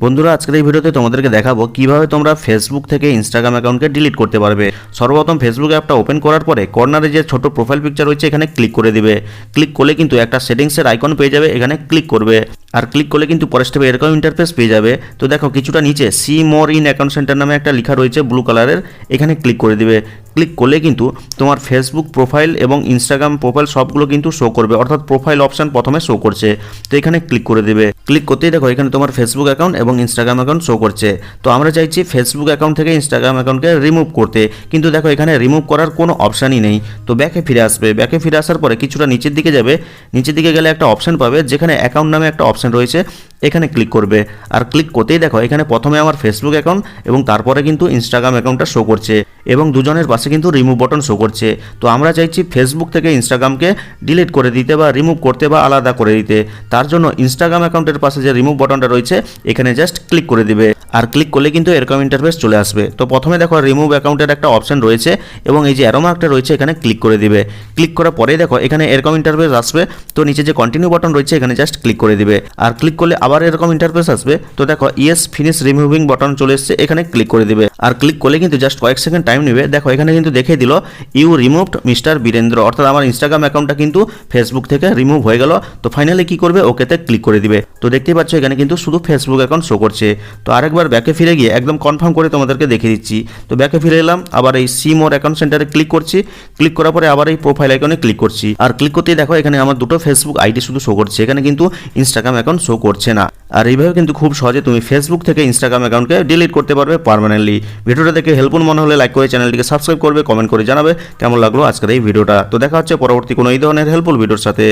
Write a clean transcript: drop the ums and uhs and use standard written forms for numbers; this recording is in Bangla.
বন্ধুরা আজকের এই ভিডিওতে তোমাদেরকে দেখাবো কিভাবে তোমরা ফেসবুক থেকে ইনস্টাগ্রাম অ্যাকাউন্টকে ডিলিট করতে পারবে। সর্বপ্রথম ফেসবুক অ্যাপটা ওপেন করার পরে কর্নারে যে ছোট প্রোফাইল পিকচার রয়েছে এখানে ক্লিক করে দিবে। ক্লিক করলে কিন্তু একটা সেটিংসের আইকন পেয়ে যাবে, এখানে ক্লিক করবে। আর ক্লিক করলে কিন্তু পরের স্টেপে এরকম ইন্টারফেস পেয়ে যাবে। তো দেখো কিছুটা নিচে see more in account centre নামে একটা লেখা রয়েছে ব্লু কালারের, এখানে ক্লিক করে দিবে। ক্লিক করলে কিন্তু তোমার ফেসবুক প্রোফাইল এবং ইনস্টাগ্রাম প্রোফাইল সবগুলো কিন্তু শো করবে, অর্থাৎ প্রোফাইল অপশন প্রথমে শো করছে। তো এখানে ক্লিক করে দেবে। ক্লিক করতেই দেখো এখানে তোমার ফেসবুক অ্যাকাউন্ট এবং ইনস্টাগ্রাম অ্যাকাউন্ট শো করছে। তো আমরা চাইছি ফেসবুক অ্যাকাউন্ট থেকে ইনস্টাগ্রাম অ্যাকাউন্টকে রিমুভ করতে, কিন্তু দেখো এখানে রিমুভ করার কোনো অপশানই নেই। তো ব্যাকে ফিরে আসবে। ব্যাকে ফিরে আসার পরে কিছুটা নিচের দিকে যাবে। নিচের দিকে গেলে একটা অপশান পাবে যেখানে অ্যাকাউন্ট নামে একটা অপশান রয়েছে, এখানে ক্লিক করবে। আর ক্লিক করতেই দেখো এখানে প্রথমে আমার ফেসবুক অ্যাকাউন্ট এবং তারপরে কিন্তু ইনস্টাগ্রাম অ্যাকাউন্টটা শো করছে এবং দুজনের পাশে কিন্তু রিমুভ বাটন শো করছে। তো আমরা চাইছি ফেসবুক থেকে ইনস্টাগ্রামকে ডিলিট করে দিতে বা রিমুভ করতে বা আলাদা করে দিতে। তার জন্য ইনস্টাগ্রাম অ্যাকাউন্টের পাশে যে রিমুভ বাটনটা রয়েছে এখানে জাস্ট ক্লিক করে দিবে। আর ক্লিক করলে কিন্তু এরকম ইন্টারফেস চলে আসবে। তো প্রথমে দেখো রিমুভ অ্যাকাউন্টের একটা অপশন রয়েছে এবং এই যে অ্যারো মার্কটা রয়েছে এখানে ক্লিক করে দিবে। ক্লিক করার পরেই দেখো এখানে এরকম ইন্টারফেস আসবে। তো নিচে যে কন্টিনিউ বাটন রয়েছে এখানে জাস্ট ক্লিক করে দিবে। আর ক্লিক করলে আবার এরকম ইন্টারফেস আসবে। তো দেখো ইয়েস ফিনিশ রিমুভিং বাটন চলে এসেছে, এখানে ক্লিক করে দিবে। আর ক্লিক করলে কিন্তু জাস্ট কয়েক সেকেন্ড টাইম নেবে। দেখো এখানে কিন্তু দেখিয়ে দিল ইউ রিমুভড মিস্টার বীরেন্দ্র, অর্থাৎ আমার ইনস্টাগ্রাম অ্যাকাউন্টটা কিন্তু ফেসবুক থেকে রিমুভ হয়ে গেল। তো ফাইনালি কি করবে, ওকেতে ক্লিক করে দিবে। তো দেখতেই পাচ্ছ এখানে কিন্তু শুধু ফেসবুক অ্যাকাউন্ট শো করছে। তো আরেকবার ব্যাকে ফিরে গিয়ে একদম কনফার্ম করে তোমাদেরকে দেখিয়ে দিচ্ছি। তো ব্যাকে ফিরে এলাম, আবার এই সি মোর অ্যাকাউন্ট সেন্টারে ক্লিক করছি। ক্লিক করার পরে আবার এই প্রোফাইল আইকনে ক্লিক করছি। আর ক্লিক করতেই দেখো এখানে আমার দুটো ফেসবুক আইডি শুধু শো করছে, এখানে কিন্তু ইনস্টাগ্রাম অ্যাকাউন্ট শো করছে না। আর এইভাবে কিন্তু খুব সহজে তুমি ফেসবুক থেকে ইনস্টাগ্রাম অ্যাকাউন্টকে ডিলিট করতে পারবে পার্মানেন্টলি। ভিডিওটা দেখে হেল্পফুল মনে হলে লাইক করে চ্যানেলটিকে সাবস্ক্রাইব করবে, কমেন্ট করে জানাবে কেমন লাগলো আজকের এই ভিডিওটা। তো দেখা হচ্ছে পরবর্তী কোনো এই ধরনের হেল্পফুল ভিডিওর সাথে।